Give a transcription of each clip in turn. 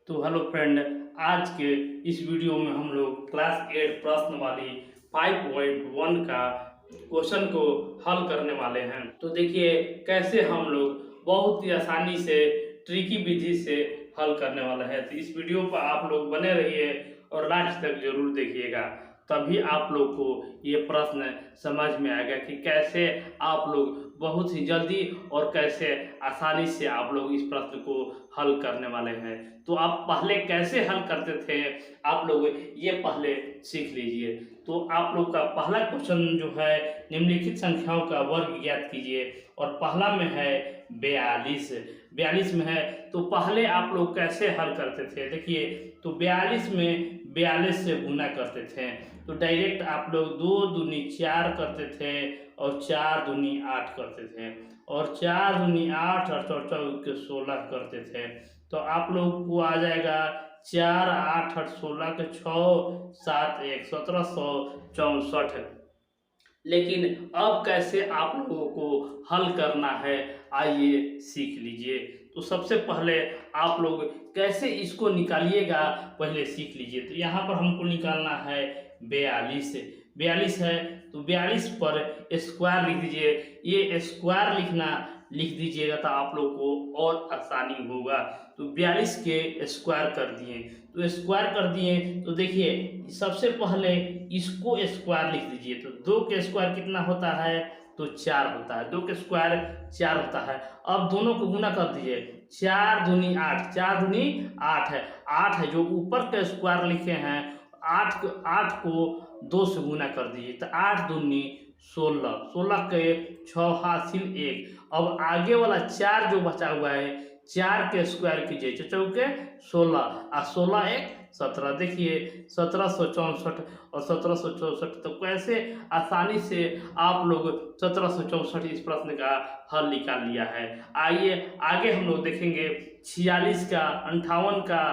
तो hello friend, आज के इस वीडियो में हम लोग क्लास 8 प्रश्न वाली 5.1 का क्वेश्चन को हल करने वाले हैं। तो देखिए कैसे हम लोग बहुत ही आसानी से ट्रिकी विधि से हल करने वाला है। तो इस वीडियो पर आप लोग बने रहिए और लास्ट तक जरूर देखिएगा, तभी आप लोग को ये प्रश्न समझ में आएगा कि कैसे आप लोग बहुत ही जल्दी और कैसे आसानी से आप लोग इस प्रश्न को हल करने वाले हैं। तो आप पहले कैसे हल करते थे आप लोग ये पहले सीख लीजिए। तो आप लोग का पहला क्वेश्चन जो है, निम्नलिखित संख्याओं का वर्ग ज्ञात कीजिए, और पहला में है 42। 42 में है, तो पहले आप लोग कैसे हल करते थे देखिए। तो 42 में 42 से गुना करते थे, तो डायरेक्ट आप लोग 2 दूनी 4 करते थे और 4 दूनी 8 करते थे, और 4 दूनी 8 और 4 16 करते थे। तो आप लोग को आ जाएगा 4 8 और 16 के 6 7 1 1764। लेकिन अब कैसे आप लोगों को हल करना है, आइए सीख लीजिए। तो सबसे पहले आप लोग कैसे इसको निकालिएगा पहले सीख लीजिए। तो यहाँ पर हमको निकालना है 42। 42 है, तो 42 पर स्क्वायर लिख दीजिए। ये स्क्वायर लिख दीजिएगा तो आप लोग को और आसानी होगा। तो 42 के स्क्वायर कर दिए, तो स्क्वायर कर दिए, तो देखिए सबसे पहले इसको स्क्वायर लिख दीजिए। तो 2 के स्क्वायर कितना होता है, तो 4 होता है। 2 के स्क्वायर 4 होता है। अब दोनों को गुना कर दीजिए, 4 दूनी 8, 4 दूनी 8 है। 8 है जो ऊपर के स्क्वायर लिखे हैं, 8 को 2 से गुना कर दीजिए, तो 8 दूनी 16, 16 के 6 हासिल 1। अब आगे वाला 4 जो बचा हुआ है, 4 के स्क्वायर कीजिए, चौके 16 और 16 1 17। देखिए 1764 और 1764। तो कैसे आसानी से आप लोग 1764 इस प्रश्न का हल निकाल लिया है। आइए आगे हम लोग देखेंगे 46 का, 58 का,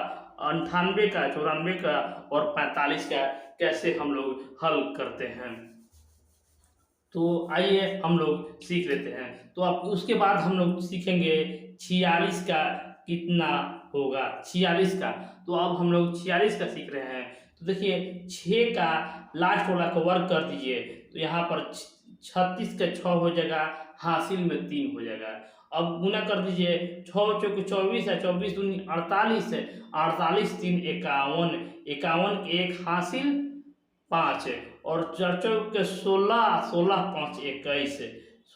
98 का, 94 का और 45 का कैसे हम लोग हल करते हैं। तो आइए हम लोग सीख लेते हैं। तो अब उसके बाद हम लोग सीखेंगे 46 का कितना होगा। 46 का, तो अब हम लोग 46 का सीख रहे हैं। तो देखिए 6 का लास्ट वाला का वर्ग कर दीजिए, तो यहाँ पर 36 का 6 हो जाएगा, हासिल में 3 हो जाएगा। अब गुना कर दीजिए, 6 चौके 24 है, 24 दूनी 48 है, 48 3 51, 51 के 1 हासिल 5 है, और 4 चौके 16, 16 5 21,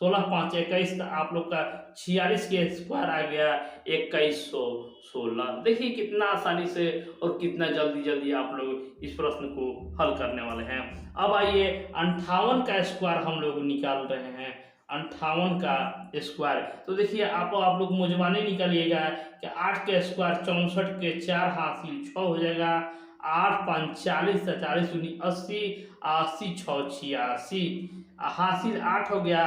16 5 21। तो आप लोग का 46 के स्क्वायर आ गया 2116। देखिए कितना आसानी से और कितना जल्दी जल्दी आप लोग इस प्रश्न को हल करने वाले हैं। अब आइए 58 का स्क्वायर हम लोग निकाल रहे हैं। 58 का स्क्वायर, तो देखिए आप लोग मुजमाने निकालिएगा कि 8 के स्क्वायर 64 के 4 हासिल 6 हो जाएगा, 8 5 40, 40 दूनी 80, 80 6 86, हासिल 8 हो गया,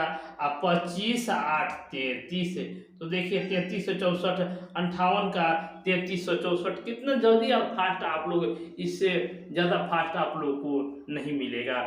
25 8 33। तो देखिए 33 से 64, 58 का 33 से 64। कितना जल्दी और फास्ट आप लोग, इससे ज़्यादा फास्ट आप लोग को नहीं मिलेगा।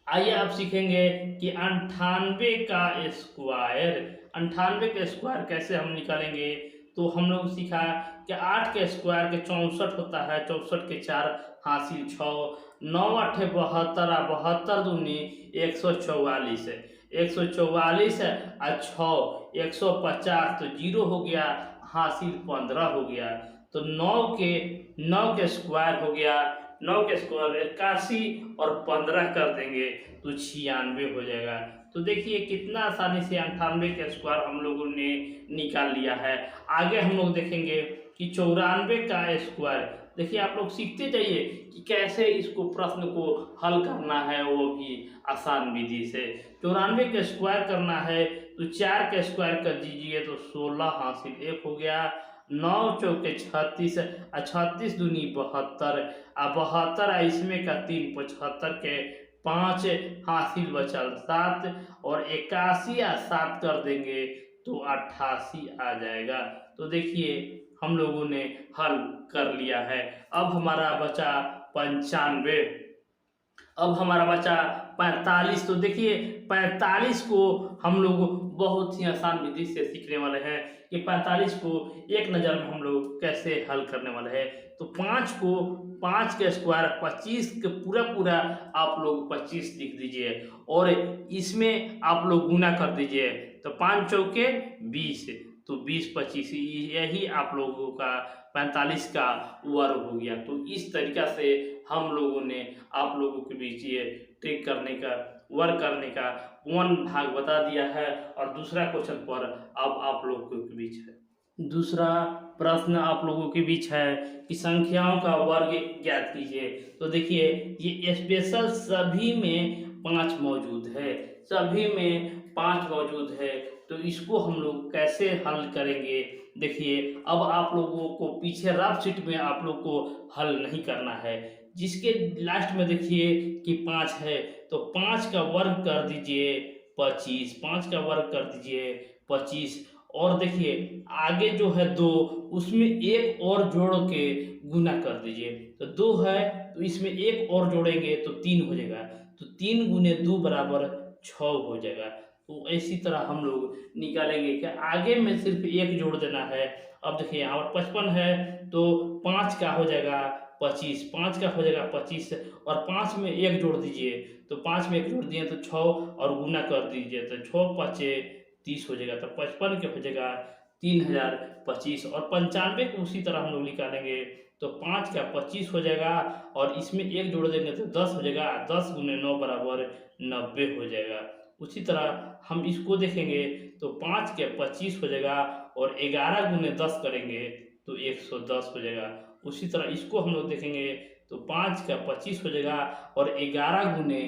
आइए आप सीखेंगे कि 98 का स्क्वायर। 98 का स्क्वायर कैसे हम निकालेंगे। तो हम लोग सीखा कि 8 के स्क्वायर के 64 होता है, 64 के 4 हासिल 6, 9 8 72, 72 दूनी 144 है, 144 है और 6 150, तो 0 हो गया, हासिल 15 हो गया। तो 9 के स्क्वायर हो गया, 9 के स्क्वायर 81 और 15 कर देंगे तो 96 हो जाएगा। तो देखिए कितना आसानी से 98 के स्क्वायर हम लोगों ने निकाल लिया है। आगे हम लोग देखेंगे कि 94 का स्क्वायर। देखिए आप लोग सीखते जाइए कि कैसे इसको प्रश्न को हल करना है, वो भी आसान विधि से। 94 का स्क्वायर करना है, तो 4 का स्क्वायर कर दीजिए, तो 16 हासिल 1 हो गया, 9 चौके 36, 36 दूनी 72, 72 इसमें का 3 75 के 5 हासिल बचल 7, और 81 या 7 कर देंगे तो 88 आ जाएगा। तो देखिए हम लोगों ने हल कर लिया है। अब हमारा बचा 95। अब हमारा बचा 45। तो देखिए 45 को हम लोग बहुत ही आसान विधि से सीखने वाले हैं। कि 45 को एक नज़र में हम लोग कैसे हल करने वाले हैं। तो 5 को 5 के स्क्वायर 25 के पूरा पूरा आप लोग 25 लिख दीजिए और इसमें आप लोग गुना कर दीजिए। तो 5 चौके 20, तो 20 25 यही आप लोगों का 45 का वर्ग हो गया। तो इस तरीका से हम लोगों ने आप लोगों के बीच ये ट्रिक करने का, वर्क करने का 1 भाग बता दिया है और दूसरा क्वेश्चन पर अब आप लोगों के बीच है। दूसरा प्रश्न आप लोगों के बीच है कि संख्याओं का वर्ग ज्ञात कीजिए। तो देखिए ये स्पेशल सभी में 5 मौजूद है, सभी में 5 मौजूद है। तो इसको हम लोग कैसे हल करेंगे, देखिए अब आप लोगों को पीछे रफ शीट में आप लोग को हल नहीं करना है। जिसके लास्ट में देखिए कि 5 है तो 5 का वर्ग कर दीजिए 25, 5 का वर्ग कर दीजिए 25। और देखिए आगे जो है 2 उसमें एक और जोड़ के गुना कर दीजिए। तो 2 है तो इसमें एक और जोड़ेंगे तो 3 हो जाएगा। तो 3 गुने 2 बराबर 6 हो जाएगा। तो इसी तरह हम लोग निकालेंगे कि आगे में सिर्फ एक जोड़ देना है। अब देखिए यहाँ पर 55 है तो 5 का हो जाएगा 25, 5 का हो जाएगा 25 और 5 में एक जोड़ दीजिए। तो 5 में एक जोड़ दिए तो 6 और गुना कर दीजिए तो 6 5 30 हो जाएगा। तो 55 के हो जाएगा 3025 और 95 को उसी तरह हम लोग निकालेंगे। तो 5 का 25 हो जाएगा और इसमें एक जोड़ देंगे तो 10 हो जाएगा। 10 गुने 9 बराबर 90 हो जाएगा। उसी तरह हम इसको देखेंगे तो 5 के 25 हो जाएगा और 11 गुने 10 करेंगे तो 110 हो जाएगा। उसी तरह इसको हम लोग देखेंगे तो 5 का 25 हो जाएगा और 11 गुने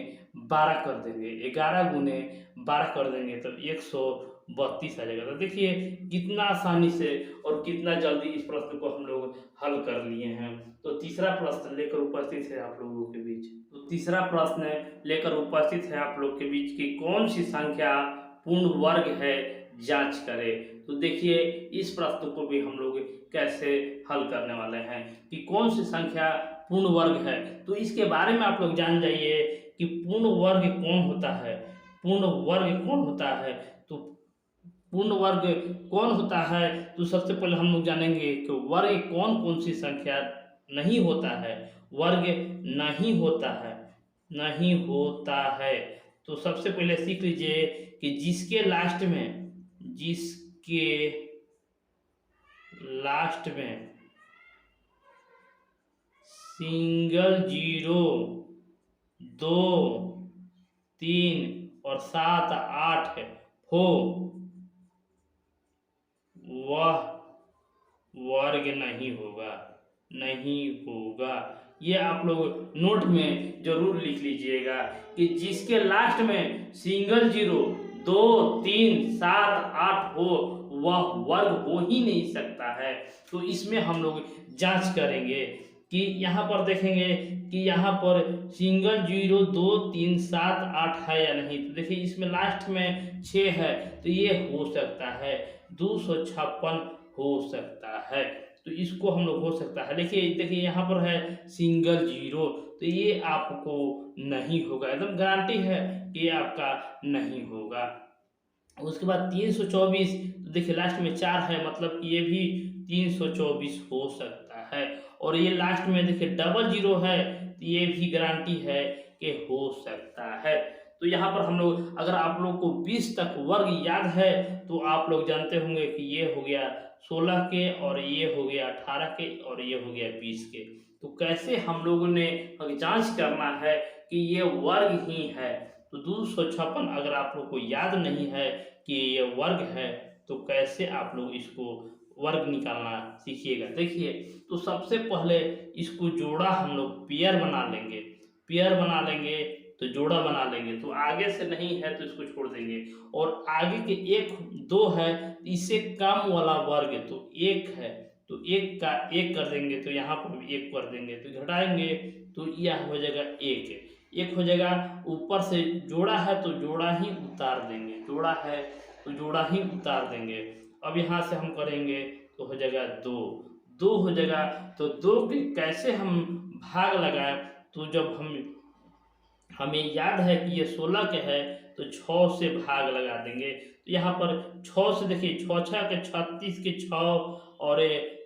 12 कर देंगे, 11 गुने 12 कर देंगे तो 132 आ जाएगा। तो देखिए कितना आसानी से और कितना जल्दी इस प्रश्न को हम लोग हल कर लिए हैं। तो तीसरा प्रश्न लेकर उपस्थित है आप लोगों के बीच। तो तीसरा प्रश्न लेकर उपस्थित है आप लोग के बीच कि कौन सी संख्या पूर्ण वर्ग है, जांच करें। तो देखिए इस प्रश्न को भी हम लोग कैसे हल करने वाले हैं कि कौन सी संख्या पूर्ण वर्ग है। तो इसके बारे में आप लोग जान जाइए कि पूर्ण वर्ग कौन होता है, पूर्ण वर्ग कौन होता है। तो पूर्ण वर्ग कौन होता है तो सबसे पहले हम लोग जानेंगे कि वर्ग कौन कौन सी संख्या नहीं होता है, वर्ग नहीं होता है, नहीं होता है। तो सबसे पहले सीख लीजिए कि जिसके लास्ट में, जिसके लास्ट में सिंगल 0 2 3 और 7 8 हो वह वर्ग नहीं होगा, नहीं होगा। ये आप लोग नोट में जरूर लिख लीजिएगा कि जिसके लास्ट में सिंगल 0 2 3 7 8 हो वह वर्ग हो ही नहीं सकता है। तो इसमें हम लोग जांच करेंगे कि यहाँ पर देखेंगे कि यहाँ पर सिंगल 0 2 3 7 8 है या नहीं। तो देखिए इसमें लास्ट में 6 है तो ये हो सकता है, 256 हो सकता है। तो इसको हम लोग हो सकता है। देखिए यहाँ पर है सिंगल 0 तो ये आपको नहीं होगा, एकदम गारंटी है कि ये आपका नहीं होगा। उसके बाद 324 तो देखिए लास्ट में 4 है मतलब कि ये भी 324 हो सकता है। और ये लास्ट में देखिए डबल 0 है तो ये भी गारंटी है कि हो सकता है। तो यहाँ पर हम लोग, अगर आप लोग को 20 तक वर्ग याद है तो आप लोग जानते होंगे कि ये हो गया 16 के और ये हो गया 18 के और ये हो गया 20 के। तो कैसे हम लोगों ने जांच करना है कि ये वर्ग ही है। तो 256 अगर आप लोग को याद नहीं है कि ये वर्ग है तो कैसे आप लोग इसको वर्ग निकालना सीखिएगा। देखिए तो सबसे पहले इसको जोड़ा हम लोग पेयर बना लेंगे, पेयर बना लेंगे तो जोड़ा बना लेंगे। तो आगे से नहीं है तो इसको छोड़ देंगे और आगे के 1 2 है इससे कम वाला वर्ग तो 1 है तो 1 का 1 कर देंगे तो यहाँ पर 1 कर देंगे तो घटाएंगे तो यह हो जाएगा 1 हो जाएगा। ऊपर से जोड़ा है तो जोड़ा ही उतार देंगे, जोड़ा है तो जोड़ा ही उतार देंगे। अब यहाँ से हम करेंगे तो हो जाएगा 2 हो जाएगा। तो 2 के कैसे हम भाग लगाएं, तो जब हमें याद है कि ये 16 के है तो 6 से भाग लगा देंगे तो यहाँ पर 6 से देखिए 6 छः के 36 के 6 और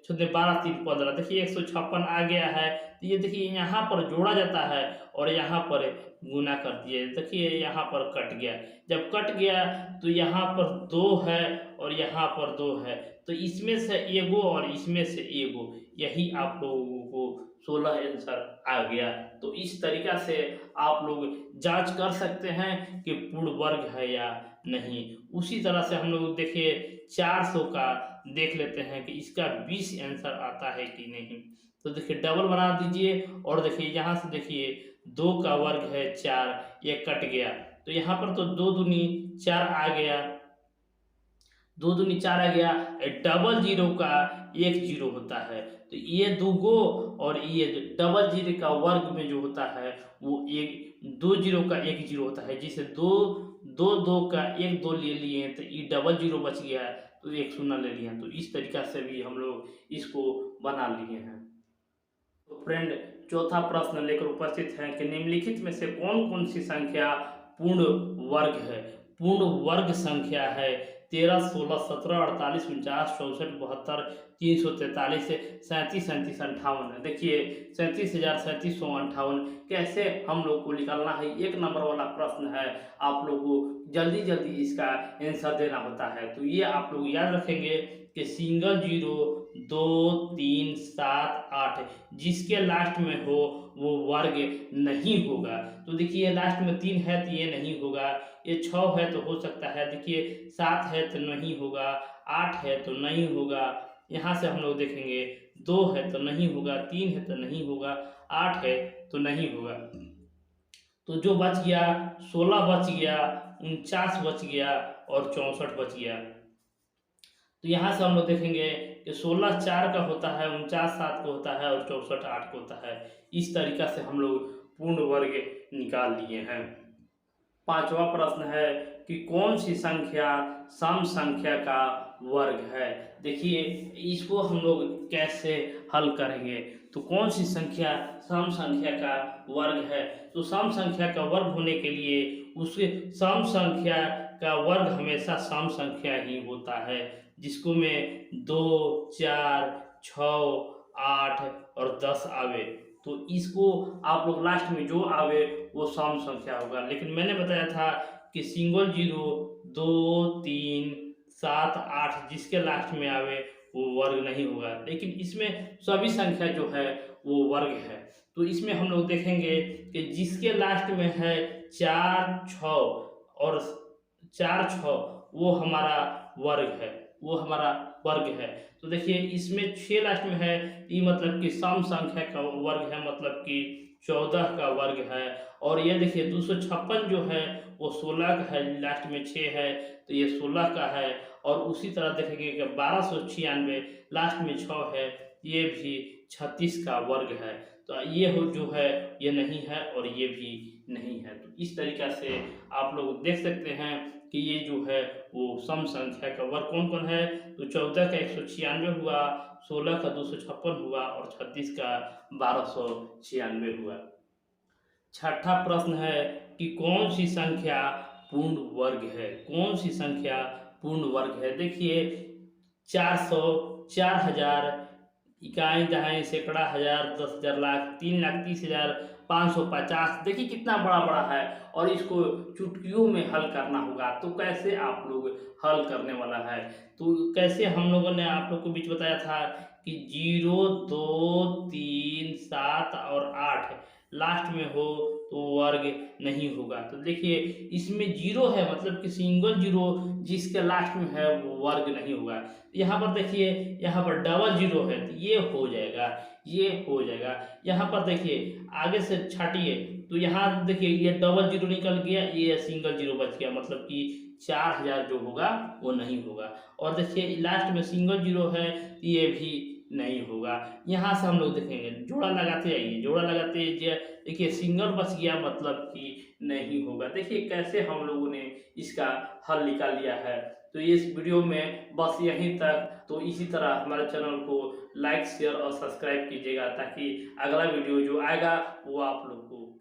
12 3 15 देखिए 156 आ गया है। तो ये देखिए यहाँ पर जोड़ा जाता है और यहाँ पर गुना कर दिए, देखिए यहाँ पर कट गया। जब कट गया तो यहाँ पर 2 है और यहाँ पर 2 है, तो इसमें से एगो और इसमें से एगो, यही आप लोगों को 16 आंसर आ गया। तो इस तरीका से आप लोग जांच कर सकते हैं कि पूर्ण वर्ग है या नहीं। उसी तरह से हम लोग देखिए 400 का देख लेते हैं कि इसका 20 आंसर आता है कि नहीं। तो देखिए डबल बना दीजिए और देखिए यहाँ से देखिए 2 का वर्ग है 4, ये कट गया, तो यहाँ पर तो 2 दूनी 4 आ गया, 2 दूनी 4 आ गया। डबल जीरो का 1 जीरो होता है, तो ये दूगो और ये डबल जीरो का वर्ग में जो होता है वो 2 जीरो का 1 जीरो होता है, जिसे 2 का 1 2 ले लिए तो ये डबल जीरो बच गया, तो 1 शून्य ले लिया। तो इस तरीका से भी हम लोग इसको बना लिए हैं। तो फ्रेंड चौथा प्रश्न लेकर उपस्थित हैं कि निम्नलिखित में से कौन कौन सी संख्या पूर्ण वर्ग है। पूर्ण वर्ग संख्या है 13, 16, 17, 48, 49, 64, 72, 343, 37, 37, 58। देखिए 37,3758 कैसे हम लोग को निकालना है, 1 नंबर वाला प्रश्न है। आप लोग को जल्दी जल्दी इसका आंसर देना होता है। तो ये आप लोग याद रखेंगे कि सिंगल जीरो 2 3 7 8 जिसके लास्ट में हो वो वर्ग नहीं होगा। तो देखिए लास्ट में 3 है तो ये नहीं होगा, ये 6 है तो हो सकता है, देखिए 7 है तो नहीं होगा, 8 है तो नहीं होगा, यहाँ से हम लोग देखेंगे 2 है तो नहीं होगा, 3 है तो नहीं होगा, 8 है तो नहीं होगा। तो जो बच गया 16 बच गया, 49 बच गया और 64 बच गया। तो यहाँ से हम लोग देखेंगे कि 16 4 का होता है, 49 7 का होता है और 64 8 का होता है। इस तरीका से हम लोग पूर्ण वर्ग निकाल लिए हैं। पांचवा प्रश्न है कि कौन सी संख्या सम संख्या का वर्ग है। देखिए इसको हम लोग कैसे हल करेंगे। तो कौन सी संख्या सम संख्या का वर्ग है। तो सम संख्या का वर्ग होने के लिए उसके सम संख्या का वर्ग हमेशा सम संख्या ही होता है, जिसको में 2 4 6 8 और 10 आवे। तो इसको आप लोग लास्ट में जो आवे वो सम संख्या होगा। लेकिन मैंने बताया था कि सिंगल जीरो 2 3 7 8 जिसके लास्ट में आवे वो वर्ग नहीं होगा, लेकिन इसमें सभी संख्या जो है वो वर्ग है। तो इसमें हम लोग देखेंगे कि जिसके लास्ट में है 4 6 और 4 6 वो हमारा वर्ग है, वो हमारा वर्ग है। तो देखिए इसमें 6 लास्ट में है, ये मतलब कि सम संख्या का वर्ग है, मतलब कि 14 का वर्ग है। और ये देखिए 256 जो है वो 16 का है, लास्ट में 6 है तो ये 16 का है। और उसी तरह देखेंगे कि 1296 लास्ट में 6 है, ये भी 36 का वर्ग है। तो ये हो जो है ये नहीं है और ये भी नहीं है। तो इस तरीका से आप लोग देख सकते हैं कि ये जो है वो सम संख्या का वर्ग कौन कौन है। तो 14 का 196 हुआ, 16 का 256 हुआ और 36 का 1296 हुआ। छठा प्रश्न है कि कौन सी संख्या पूर्ण वर्ग है। कौन सी संख्या पूर्ण वर्ग है। देखिए 400, 4000, इकाई दहाई सैकड़ा हजार 10,000 लाख 3,30,550। देखिए कितना बड़ा बड़ा है और इसको चुटकियों में हल करना होगा। तो कैसे आप लोग हल करने वाला है। तो कैसे हम लोगों ने आप लोग को बीच बताया था कि 0 2 3 7 और 8 लास्ट में हो तो वर्ग नहीं होगा। तो देखिए इसमें 0 है, मतलब कि सिंगल जीरो जिसके लास्ट में है वो वर्ग नहीं होगा। यहाँ पर देखिए यहाँ पर डबल जीरो है तो ये हो जाएगा, ये हो जाएगा। यहाँ पर देखिए आगे से छाटिए तो यहाँ देखिए ये डबल जीरो निकल गया, ये सिंगल जीरो बच गया, मतलब कि 4000 जो होगा वो नहीं होगा। और देखिए लास्ट में सिंगल जीरो है, ये भी नहीं होगा। यहाँ से हम लोग देखेंगे जोड़ा लगाते जाइए, जोड़ा लगाते जाइए, देखिए सिंगल बच गया, मतलब कि नहीं होगा। देखिए कैसे हम लोगों ने इसका हल निकाल लिया है। तो इस वीडियो में बस यहीं तक। तो इसी तरह हमारे चैनल को लाइक शेयर और सब्सक्राइब कीजिएगा, ताकि अगला वीडियो जो आएगा वो आप लोग को